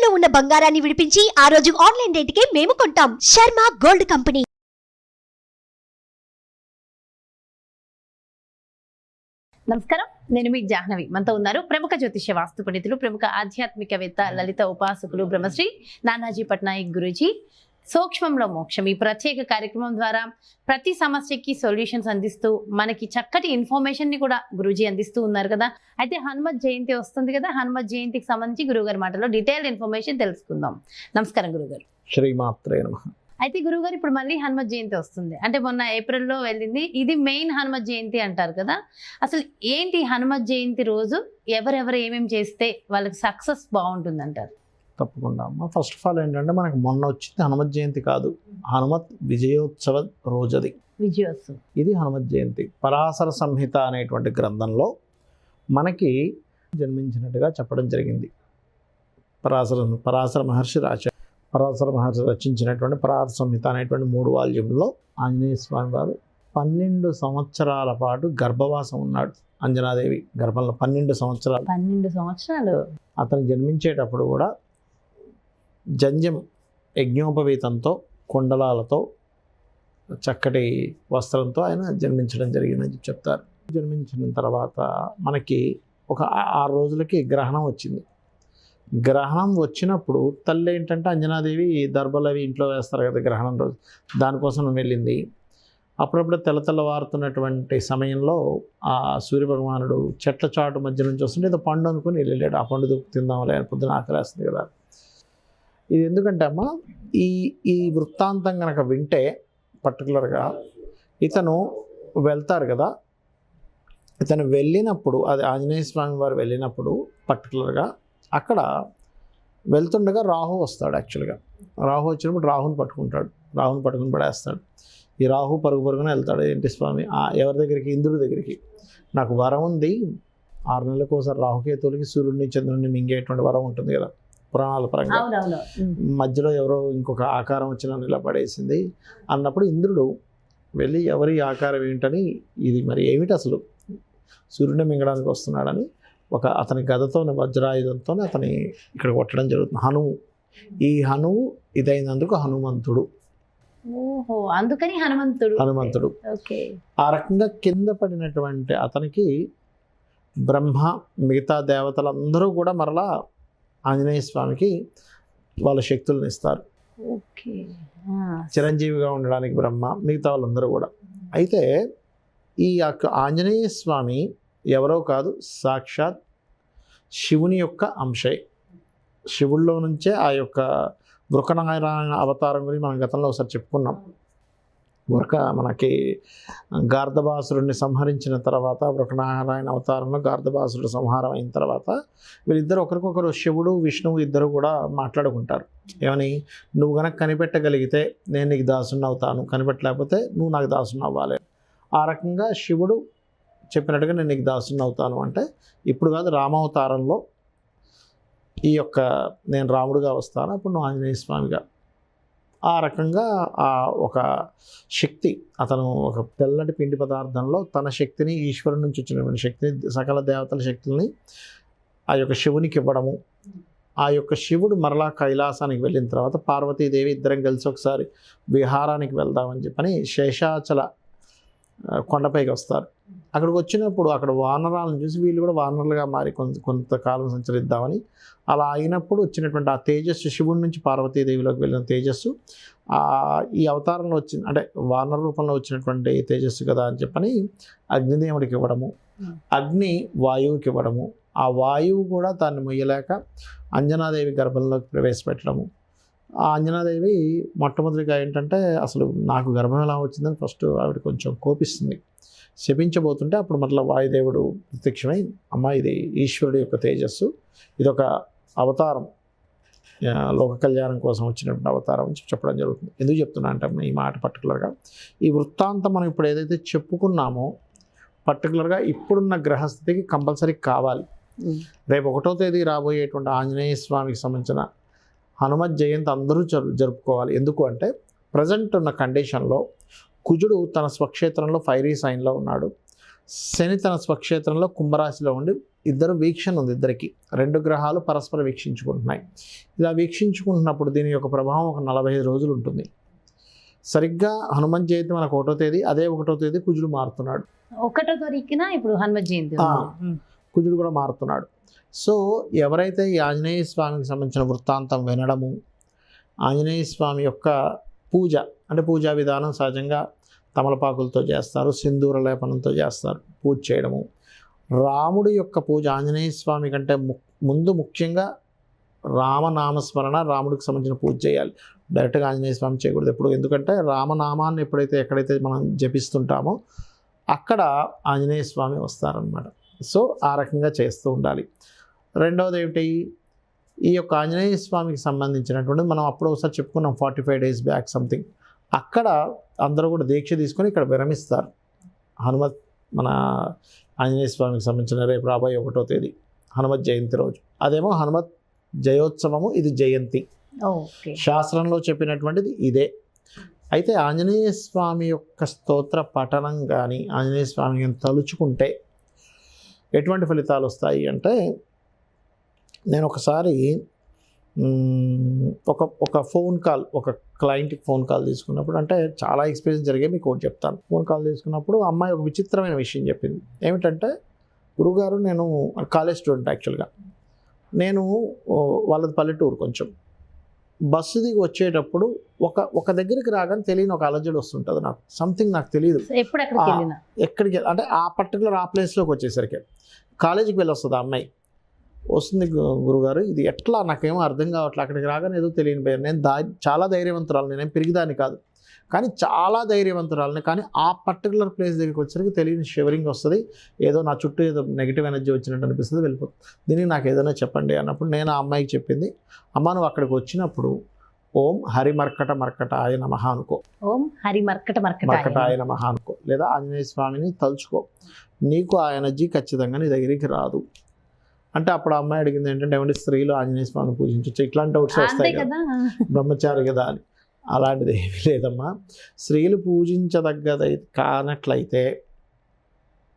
తాకట్టులో ఉన్న బంగారాన్ని విడిపించి ఆ రోజు ఆన్లైన్ రేటుకే మేము కొంటాం. Sharma gold company. నమస్కారం, నేను మీ జాహ్నవి. మనతో ఉన్నారు ప్రముఖ జ్యోతిష్య వాస్తు పండితులు, ప్రముఖ ఆధ్యాత్మికవేత్త, లలిత ఉపాసకులు బ్రహ్మశ్రీ నానాజీ పట్నాయక్ గురూజీ. సూక్ష్మంలో మోక్షం ఈ ప్రత్యేక కార్యక్రమం ద్వారా ప్రతి సమస్యకి సొల్యూషన్స్ అందిస్తూ మనకి చక్కటి ఇన్ఫర్మేషన్ ని కూడా గురూజీ అందిస్తూ ఉన్నారు కదా. అయితే హనుమత్ జయంతి వస్తుంది కదా, హనుమత్ జయంతికి సంబంధించి గురుగారి మాటలో డీటెయిల్డ్ ఇన్ఫర్మేషన్ తెలుసుకుందాం. నమస్కారం గురుగారు. శ్రీమాత్రే నమః. అయితే గురుగారు, ఇప్పుడు మళ్ళీ హనుమత్ జయంతి వస్తుంది అంటే మొన్న ఏప్రిల్లో వెళ్ళింది, ఇది మెయిన్ హనుమత్ జయంతి అంటారు కదా. అసలు ఏంటి హనుమత్ జయంతి రోజు ఎవరెవరు ఏమేమి చేస్తే వాళ్ళకి సక్సెస్ బాగుంటుంది అంటారు? తప్పకుండా అమ్మ. ఫస్ట్ ఆఫ్ ఆల్ ఏంటంటే మనకు మొన్న వచ్చింది హనుమత్ జయంతి కాదు, హనుమత్ విజయోత్సవ రోజది. విజయోత్సవం ఇది హనుమత్ జయంతి. పరాశర సంహిత అనేటువంటి గ్రంథంలో జన్మించినట్టుగా చెప్పడం జరిగింది. పరాశర మహర్షి రచించినటువంటి పరాశర సంహిత అనేటువంటి 3 వాల్యూమ్లో ఆంజనేయ స్వామి వారు 12 సంవత్సరాల పాటు గర్భవాసం ఉన్నాడు. అంజనాదేవి గర్భంలో 12 సంవత్సరాలు. అతను జన్మించేటప్పుడు కూడా జంజం యజ్ఞోపవీతంతో, కుండలాలతో, చక్కటి వస్త్రంతో ఆయన జన్మించడం జరిగిందని చెప్తారు. జన్మించిన తర్వాత మనకి ఒక 6 రోజులకి గ్రహణం వచ్చింది. గ్రహణం వచ్చినప్పుడు తల్లి ఏంటంటే అంజనాదేవి దర్భలు అవి ఇంట్లో వేస్తారు కదా గ్రహణం రోజు, దానికోసం వెళ్ళింది. అప్పుడప్పుడు తెల్లవారుతున్నటువంటి సమయంలో ఆ సూర్యభగవానుడు చెట్ల చాటు మధ్య నుంచి వస్తుంటే ఏదో పండు అనుకుని వెళ్ళాడు. ఆ పండు తిందాంలే, పొద్దున ఆకలేస్తుంది కదా. ఇది ఎందుకంటే అమ్మ, ఈ వృత్తాంతం కనుక వింటే పర్టికులర్గా ఇతను వెళ్తారు కదా, ఇతను వెళ్ళినప్పుడు, అది ఆంజనేయ స్వామి వారు వెళ్ళినప్పుడు పర్టికులర్గా అక్కడ వెళ్తుండగా రాహు వస్తాడు. యాక్చువల్గా రాహు వచ్చినప్పుడు రాహుని పట్టుకుని పడేస్తాడు. ఈ రాహు పరుగున వెళ్తాడు. ఏంటి స్వామి, ఎవరి దగ్గరికి? ఇంద్రుడి దగ్గరికి. నాకు వరం ఉంది, 6 నెలలకు ఒకసారి రాహుకేతువులకి సూర్యుడిని చంద్రుడిని మింగేటువంటి వరం ఉంటుంది కదా పురాణాల పరంగా. మధ్యలో ఎవరో ఇంకొక ఆకారం వచ్చి నన్ను ఇలా పడేసింది అన్నప్పుడు ఇంద్రుడు వెళ్ళి ఎవరి ఆకారం ఏంటని, ఇది మరి ఏమిటి అసలు సూర్యుడిని మింగడానికి వస్తున్నాడని అతని గదతో, వజ్రాయుధంతో అతని ఇక్కడ కొట్టడం జరుగుతుంది. ఈ హనువు ఇదైనందుకు హనుమంతుడు. ఓహో, అందుకని హనుమంతుడు. ఆ రకంగా కింద పడినటువంటి అతనికి బ్రహ్మ, మిగతా దేవతలందరూ కూడా మరలా ఆంజనేయ స్వామికి వాళ్ళ శక్తులను ఇస్తారు. చిరంజీవిగా ఉండడానికి బ్రహ్మ, మిగతా వాళ్ళందరూ కూడా. అయితే ఈ ఆంజనేయ స్వామి ఎవరో కాదు, సాక్షాత్ శివుని యొక్క అంశే. శివుల్లో నుంచే ఆ యొక్క వృకనారాయణ అవతారం గురించి మనం గతంలో ఒకసారి చెప్పుకున్నాం. మనకి గార్ధబాసురుడిని సంహరించిన తర్వాత, వృకనారాయణ అవతారంలో గార్ధబాసురుడు సంహారం అయిన తర్వాత వీళ్ళిద్దరు ఒకరికొకరు, శివుడు విష్ణువు ఇద్దరు కూడా మాట్లాడుకుంటారు. ఏమని, నువ్వు కనుక కనిపెట్టగలిగితే నేను నీకు దాసుని అవుతాను, కనిపెట్టలేకపోతే నువ్వు నాకు దాసుని అవ్వాలి. ఆ రకంగా శివుడు చెప్పినట్టుగా నేను నీకు దాసుని అవుతాను అంటే, ఇప్పుడు కాదు రామావతారంలో నేను రాముడుగా వస్తాను, అప్పుడు నువ్వు ఆంజనేయ స్వామిగా. ఆ రకంగా ఒక శక్తి, అతను ఒక తెల్లటి పిండి పదార్థంలో తన శక్తిని, ఈశ్వరుని నుంచి వచ్చినటువంటి శక్తిని, సకల దేవతల శక్తుల్ని ఆ యొక్క శివునికి ఇవ్వడము. ఆ యొక్క శివుడు మరలా కైలాసానికి వెళ్ళిన తర్వాత పార్వతీదేవి ఇద్దరం కలిసి ఒకసారి విహారానికి వెళ్దామని చెప్పని శేషాచల కొండపైకి వస్తారు. అక్కడికి వచ్చినప్పుడు అక్కడ వానరాలను చూసి వీళ్ళు కూడా వానరులుగా మారి కొంతకాలం సంచరిద్దామని అలా అయినప్పుడు వచ్చినటువంటి ఆ తేజస్సు, శివుడి నుంచి పార్వతీదేవిలోకి వెళ్ళిన తేజస్సు ఈ అవతారంలో వచ్చింది. అంటే వానర రూపంలో వచ్చినటువంటి తేజస్సు కదా అని చెప్పని అగ్నిదేవుడికి ఇవ్వడము, అగ్ని వాయువుకి ఇవ్వడము, ఆ వాయువు కూడా దాన్ని మొయ్యలేక అంజనాదేవి గర్భంలోకి ప్రవేశపెట్టడము. ఆ అంజనాదేవి మొట్టమొదటిగా ఏంటంటే, అసలు నాకు గర్భం ఎలా వచ్చిందని ఫస్ట్ ఆవిడ కొంచెం కోపిస్తుంది. శపించబోతుంటే అప్పుడు మళ్ళీ వాయుదేవుడు ప్రత్యక్షమై, అమ్మ ఇది ఈశ్వరుడి యొక్క తేజస్సు, ఇదొక అవతారం, లోక కళ్యాణం కోసం వచ్చినటువంటి అవతారం అని చెప్పడం జరుగుతుంది. ఎందుకు చెప్తున్నా అంటే ఈ మాట పర్టికులర్గా ఈ వృత్తాంతం మనం ఇప్పుడు ఏదైతే చెప్పుకున్నామో పర్టికులర్గా ఇప్పుడున్న గ్రహస్థితికి కంపల్సరీ కావాలి. రేపు 1వ తేదీ రాబోయేటువంటి ఆంజనేయ స్వామికి సంబంధించిన హనుమత్ జయంతి అందరూ జరుపుకోవాలి. ఎందుకు అంటే ప్రజెంట్ ఉన్న కండిషన్లో కుజుడు తన స్వక్షేత్రంలో ఫైరీ సైన్లో ఉన్నాడు, శని తన స్వక్షేత్రంలో కుంభరాశిలో ఉండి ఇద్దరు వీక్షణ ఉంది, ఇద్దరికి 2 గ్రహాలు పరస్పరం వీక్షించుకుంటున్నాయి. ఇలా వీక్షించుకుంటున్నప్పుడు దీని యొక్క ప్రభావం ఒక 45 రోజులు ఉంటుంది. సరిగ్గా హనుమంత్ జయంతి మనకు 1వ తేదీ, అదే 1వ తేదీ కుజుడు మారుతున్నాడు. 1వ తారీఖున ఇప్పుడు హనుమత్ జయంతి కుజుడు కూడా మారుతున్నాడు. సో ఎవరైతే ఈ ఆంజనేయ స్వామికి సంబంధించిన వృత్తాంతం వినడము, ఆంజనేయ స్వామి యొక్క పూజ అంటే పూజా విధానం సహజంగా తమలపాకులతో చేస్తారు, సింధూర లేపనంతో చేస్తారు పూజ చేయడము. రాముడి యొక్క పూజ ఆంజనేయ స్వామి కంటే ముందు ముఖ్యంగా రామనామస్మరణ, రాముడికి సంబంధించిన పూజ చేయాలి. డైరెక్ట్గా ఆంజనేయ స్వామి చేయకూడదు ఎప్పుడు. ఎందుకంటే రామనామాన్ని ఎక్కడైతే మనం జపిస్తుంటామో అక్కడ ఆంజనేయ స్వామి వస్తారనమాట. సో ఆ రకంగా చేస్తూ ఉండాలి. రెండవది ఏమిటి, ఈ యొక్క ఆంజనేయ స్వామికి సంబంధించినటువంటి మనం అప్పుడు ఒకసారి చెప్పుకున్నాం 45 days బ్యాక్ సంథింగ్. అక్కడ అందరూ కూడా దీక్ష తీసుకొని ఇక్కడ విరమిస్తారు. హనుమత్ మన ఆంజనేయ స్వామికి సంబంధించిన రేపు రాబోయే 1వ తేదీ హనుమత్ జయంతి రోజు. అదేమో హనుమత్ జయోత్సవము, ఇది జయంతి. శాస్త్రంలో చెప్పినటువంటిది ఇదే. అయితే ఆంజనేయ స్వామి యొక్క స్తోత్ర పఠనం కానీ ఆంజనేయ స్వామిని తలుచుకుంటే ఎటువంటి ఫలితాలు వస్తాయి అంటే, నేను ఒకసారి ఒక ఫోన్ కాల్, ఒక క్లయింట్కి ఫోన్ కాల్ తీసుకున్నప్పుడు, అంటే చాలా ఎక్స్పీరియన్స్ జరిగాయి, మీకు ఒకటి చెప్తాను. ఫోన్ కాల్ తీసుకున్నప్పుడు అమ్మాయి ఒక విచిత్రమైన విషయం చెప్పింది. ఏమిటంటే, గురుగారు నేను కాలేజ్ స్టూడెంట్ యాక్చువల్గా, నేను వాళ్ళది పల్లెటూరు కొంచెం, బస్సు దిగి వచ్చేటప్పుడు ఒక దగ్గరికి రాగానే తెలియని ఒక అలజడి వస్తుంటుంది నాకు, సంథింగ్ నాకు తెలియదు ఎక్కడికి, అంటే ఆ పర్టికులర్ ఆ ప్లేస్లోకి వచ్చేసరికి కాలేజీకి వెళ్ళి వస్తుంది ఆ అమ్మాయి. వస్తుంది, గురుగారు ఇది ఎట్లా నాకేమో అర్థం కావట్లేదు, అక్కడికి రాగానే ఏదో తెలియని భయం. నేను చాలా ధైర్యవంతురాలు, నేనేం పెరిగిదాన్ని కాదు, కానీ చాలా ధైర్యవంతురాలని, కానీ ఆ పర్టికులర్ ప్లేస్ దగ్గరికి వచ్చేసరికి తెలియని షివరింగ్ వస్తుంది, ఏదో నా చుట్టూ ఏదో నెగిటివ్ ఎనర్జీ వచ్చినట్టు అనిపిస్తుంది, వెళ్ళిపోతుంది. దీనికి నాకు ఏదైనా చెప్పండి అన్నప్పుడు నేను ఆ అమ్మాయికి చెప్పింది, అమ్మ నువ్వు అక్కడికి వచ్చినప్పుడు ఓం హరి మర్కట మర్కటాయ నమః అనుకో, ఓం హరి మర్కట మర్కటాయ నమః అనుకో, లేదా ఆంజనేయ స్వామిని తలుచుకో, నీకు ఆ ఎనర్జీ ఖచ్చితంగా నీ దగ్గరికి రాదు. అంటే అప్పుడు ఆ అమ్మాయి అడిగింది ఏంటంటే, ఏమంటే స్త్రీలు ఆంజనేయ స్వామిని పూజించవచ్చు, ఇట్లాంటి డౌట్స్ వస్తాయి కదా, బ్రహ్మచారి కదా అని. అలాంటిది ఏమీ లేదమ్మా. స్త్రీలు పూజించదగ్గది కానట్లయితే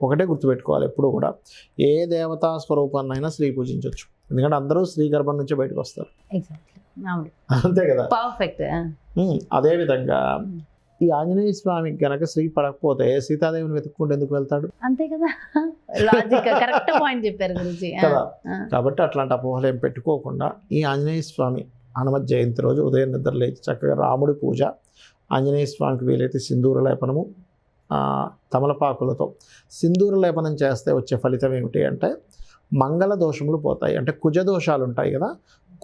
ఒకటే గుర్తుపెట్టుకోవాలి, ఎప్పుడు కూడా ఏ దేవతా స్వరూపాన్నైనా స్త్రీ పూజించవచ్చు. ఎందుకంటే అందరూ స్త్రీ గర్భం నుంచే బయటకు వస్తారు, అంతే కదా. పర్ఫెక్ట్. అదేవిధంగా ఈ ఆంజనేయ స్వామికి గనక స్త్రీ పడకపోతే సీతాదేవిని వెతుక్కుంటూ ఎందుకు వెళ్తాడు, అంతే కదా. లాజిక్ కరెక్ట్ పాయింట్ చెప్పారు గురుజీ కదా. కాబట్టి అట్లాంటి అపోహలు ఏం పెట్టుకోకుండా ఈ ఆంజనేయ స్వామి హనుమత్ జయంతి రోజు ఉదయం నిద్ర లేచి చక్కగా రాముడి పూజ, ఆంజనేయ స్వామికి వీలైతే సింధూర లేపనము, తమలపాకులతో సింధూర లేపనం చేస్తే వచ్చే ఫలితం ఏమిటి అంటే, మంగళ దోషములు పోతాయి. అంటే కుజ దోషాలు ఉంటాయి కదా,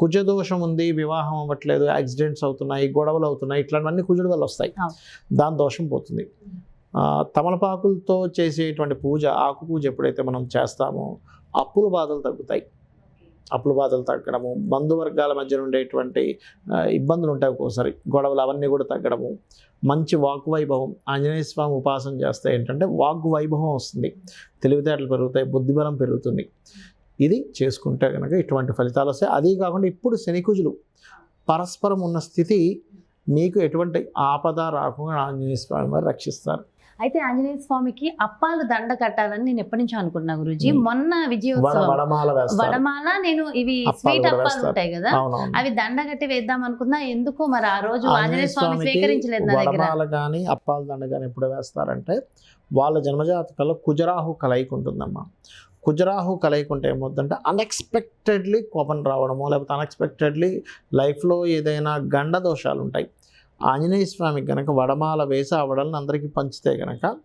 కుజ దోషం ఉంది, వివాహం అవ్వట్లేదు, యాక్సిడెంట్స్ అవుతున్నాయి, గొడవలు అవుతున్నాయి, ఇట్లాంటివన్నీ కుజుడి వల్ల వస్తాయి, దాని దోషం పోతుంది. తమలపాకులతో చేసేటువంటి పూజ, ఆకు పూజ ఎప్పుడైతే మనం చేస్తామో అప్పుల బాధలు తగ్గుతాయి. అప్పుల బాధలు తగ్గడము, బంధువర్గాల మధ్య ఉండేటువంటి ఇబ్బందులు ఉంటాయి ఒక్కోసారి, గొడవలు అవన్నీ కూడా తగ్గడము, మంచి వాగ్వైభవం. ఆంజనేయ స్వామి ఉపాసన చేస్తే ఏంటంటే వాగ్వైభవం వస్తుంది, తెలివితేటలు పెరుగుతాయి, బుద్ధిబలం పెరుగుతుంది. ఇది చేసుకుంటే కనుక ఇటువంటి ఫలితాలు వస్తాయి. అదే కాకుండా ఇప్పుడు శనికుజులు పరస్పరం ఉన్న స్థితి మీకు ఎటువంటి ఆపద రాకుండా ఆంజనేయ స్వామి వారు రక్షిస్తారు. అయితే ఆంజనేయ స్వామికి అప్పాలు దండ కట్టాలని నేను ఎప్పటి నుంచో అనుకుంటున్నా గురూజీ. మొన్న విజయోత్సవం వడమాల, నేను ఇవి స్వీట్ అప్పాలు ఉంటాయి కదా, అవి దండ కట్టి వేద్దాం అనుకున్నా, ఎందుకో మరి ఆ రోజు ఆంజనేయ స్వామి స్వీకరించలేదు నా దగ్గర. వడమాల కానీ అప్పాల దండ కానీ ఎప్పుడు వేస్తారంటే, వాళ్ళ జన్మజాతకంలో కుజరాహు కలయిక ఉంటుందమ్మా. కుజరాహు కలయిక ఉంటే ఏమవుతుందంటే, అన్ఎక్స్పెక్టెడ్లీ కోపం రావడమో, లేకపోతే అన్ఎక్స్పెక్టెడ్లీ లైఫ్లో ఏదైనా గండ దోషాలు ఉంటాయి. ఆంజనేయ స్వామికి కనుక వడమాల వేసి ఆ వడలను అందరికీ పంచితే కనుక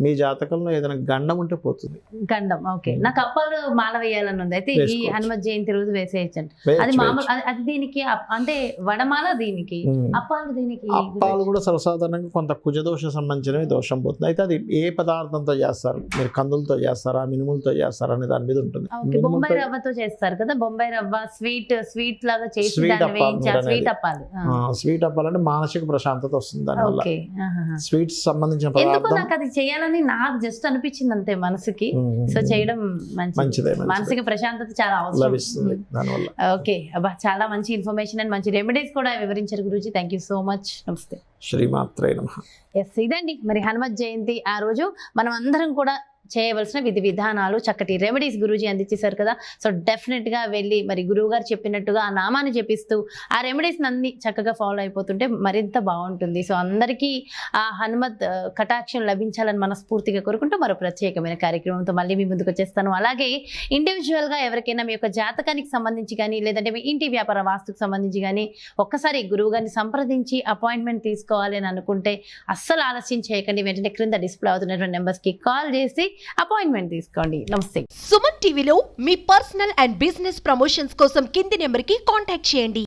మీ జాతకంలో ఏదైనా గండం ఉంటే పోతుంది. గండం, ఓకే. నాకు అప్పాలు మాల వేయాలని ఉంది, అయితే ఈ హనుమత్ జయంతి రోజు వేసేయచ్చండి. అది మామూలు, అది దీనికి అంటే వడమాల దీనికి, అప్పాలు దీనికి. అప్పాలు కూడా సర్వసాధారణంగా కొంత కుజదోష సంబంధించినవి దోషం పోతుంది. అయితే అది ఏ పదార్థంతో చేస్తారు, మీరు కందులతో చేస్తారా, మినుములతో చేస్తారా అనే దాని మీద ఉంటుంది. బొంబాయి రవ్వతో చేస్తారు కదా, బొంబాయి రవ్వ స్వీట్ లాగా చేసి స్వీట్ అప్పాలు. స్వీట్ అప్పాలు అంటే మానసిక ప్రశాంతత వస్తుంది దానివల్ల. స్వీట్స్ సంబంధించిన పదార్థం నాకు అది చేయాలని నాకు జస్ట్ అనిపించింది అంతే మనసుకి. సో చేయడం మంచిదే, మానసిక ప్రశాంతత చాలా అవసరం. ఓకే అబ్బా, చాలా మంచి ఇన్ఫర్మేషన్ అండ్ మంచి రెమెడీస్ కూడా వివరించారు Guruji. Thank you so much. నమస్తే. శ్రీమాత్రే నమః. ఎస్, ఇదండి మరి హనుమత్ జయంతి. ఆ రోజు మనం అందరం కూడా చేయవలసిన విధి విధానాలు చక్కటి రెమెడీస్ గురూజీ అందించేశారు కదా. సో డెఫినెట్గా వెళ్ళి మరి గురువు గారు చెప్పినట్టుగా ఆ నామాన్ని జపిస్తూ ఆ రెమెడీస్ అన్ని చక్కగా ఫాలో అయిపోతుంటే మరింత బాగుంటుంది. సో అందరికీ ఆ హనుమత్ కటాక్షం లభించాలని మనస్ఫూర్తిగా కోరుకుంటూ మరో ప్రత్యేకమైన కార్యక్రమంతో మళ్ళీ మీ ముందుకు వచ్చేస్తాను. అలాగే ఇండివిజువల్గా ఎవరికైనా మీ యొక్క జాతకానికి సంబంధించి కానీ లేదంటే మీ ఇంటి వ్యాపార వాస్తుకు సంబంధించి కానీ ఒక్కసారి గురువు గారిని సంప్రదించి అపాయింట్మెంట్ తీసుకోవాలి అని అనుకుంటే అస్సలు ఆలస్యం చేయకండి. వెంటనే క్రింద డిస్ప్లే అవుతున్నటువంటి నెంబర్స్కి కాల్ చేసి అపాయింట్మెంట్ తీసుకోండి. నమస్తే. సుమన్ టీవీలో మీ పర్సనల్ అండ్ బిజినెస్ ప్రమోషన్స్ కోసం కింది నెంబర్కి కాంటాక్ట్ చేయండి.